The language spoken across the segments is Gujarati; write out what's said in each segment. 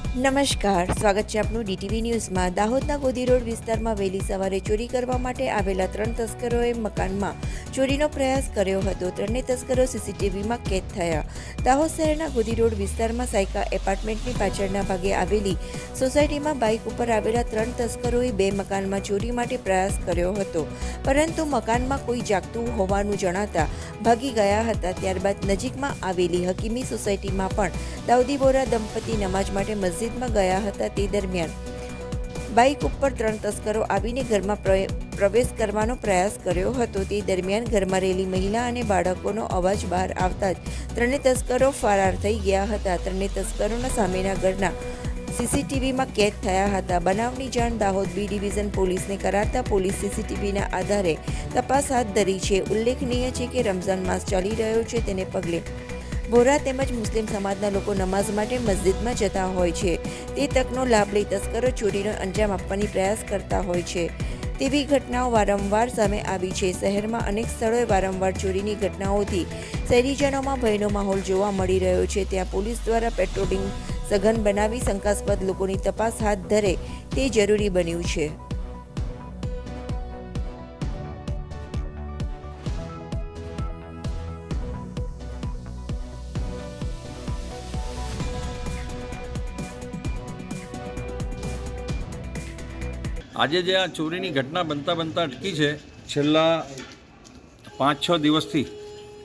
નમસ્કાર, સ્વાગત છે આપનું ડીટીવી ન્યૂઝમાં। દાહોદના ગોદી રોડ વિસ્તારમાં વહેલી સવારે ચોરી કરવા માટે આવેલા 3 તસ્કરોએ મકાનમાં ચોરીનો પ્રયાસ કર્યો હતો। ત્રણેય તસ્કરો સીસીટીવીમાં કેદ થયા। દાહોદ શહેરના ગોદી રોડ વિસ્તારમાં સાયકા એપાર્ટમેન્ટની પાછળના ભાગે આવેલી સોસાયટીમાં બાઇક ઉપર આવેલા 3 તસ્કરોએ 2 મકાનમાં ચોરી માટે પ્રયાસ કર્યો હતો, પરંતુ મકાનમાં કોઈ જાગતું હોવાનું જણાતા ભાગી ગયા હતા। ત્યારબાદ નજીકમાં આવેલી હકીમી સોસાયટીમાં પણ દાઉદી બોરા દંપતી નમાજ માટે મસ્જિદમાં ગયા હતા। તે દરમિયાન બાઇક ઉપર 3 તસ્કરો આવીને ઘરમાં પ્રવેશ કરવાનો પ્રયાસ કર્યો હતો। તે દરમિયાન ઘરમાં રહેલી મહિલા અને બાળકોનો અવાજ બહાર આવતા જ ત્રણેય તસ્કરો ફરાર થઈ ગયા હતા। ત્રણેય તસ્કરોના સામેના ઘરના સીસીટીવીમાં કેદ થયા હતા। બનાવની જાણ દાહોદ બી ડિવિઝન પોલીસને કરાતા પોલીસ સીસીટીવીના આધારે તપાસ હાથ ધરી છે। ઉલ્લેખનીય છે કે રમઝાન માસ ચાલી રહ્યો છે, તેને પગલે બોરા તેમજ મુસ્લિમ સમાજના લોકો નમાઝ માટે મસ્જિદમાં જતા હોય છે। તે તકનો લાભ લઈ તસ્કરો ચોરીનો અંજામ આપવાની પ્રયાસ કરતા હોય છે તેવી ઘટનાઓ વારંવાર સામે આવી છે। શહેરમાં અનેક સ્થળોએ વારંવાર ચોરીની ઘટનાઓથી શહેરીજનોમાં ભયનો માહોલ જોવા મળી રહ્યો છે। ત્યાં પોલીસ દ્વારા પેટ્રોલિંગ સઘન બનાવી શંકાસ્પદ લોકોની તપાસ હાથ ધરે તે જરૂરી બન્યું છે। આજે જે આ ચોરીની ઘટના બનતા અટકી છે, છેલ્લા 5-6 દિવસથી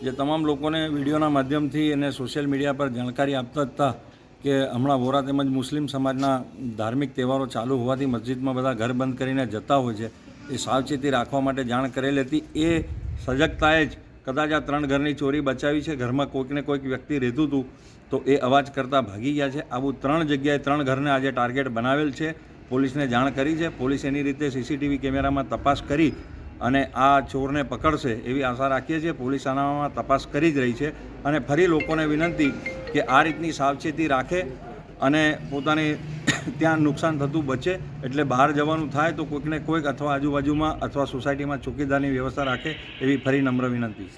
જે તમામ લોકોને વિડીયોના માધ્યમથી અને સોશિયલ મીડિયા પર જાણકારી આપતા હતા કે હમણાં વોરા તેમજ મુસ્લિમ સમાજના ધાર્મિક તહેવારો ચાલુ હોવાથી મસ્જિદમાં બધા ઘર બંધ કરીને જતા હોય છે, એ સાવચેતી રાખવા માટે જાણ કરેલી હતી। એ સજગતાએ જ કદાચ આ 3 ઘરની ચોરી બચાવી છે। ઘરમાં કોઈકને કોઈક વ્યક્તિ રહેતું હતું તો એ અવાજ કરતાં ભાગી ગયા છે। આવું 3 જગ્યાએ 3 ઘરને આજે ટાર્ગેટ બનાવેલ છે। પોલીસને જાણ કરી છે। પોલીસ એની રીતે સીસીટીવી કેમેરામાં તપાસ કરી અને આ ચોરને પકડશે એવી આશા રાખીએ છીએ। પોલીસ આનામાં તપાસ કરી જ રહી છે અને ફરી લોકોને વિનંતી કે આ રીતની સાવચેતી રાખે અને પોતાની ત્યાં નુકસાન થતું બચે। એટલે બહાર જવાનું થાય તો કોઈકને કોઈક અથવા આજુબાજુમાં અથવા સોસાયટીમાં ચોકીદારની વ્યવસ્થા રાખે એવી ફરી નમ્ર વિનંતી છે।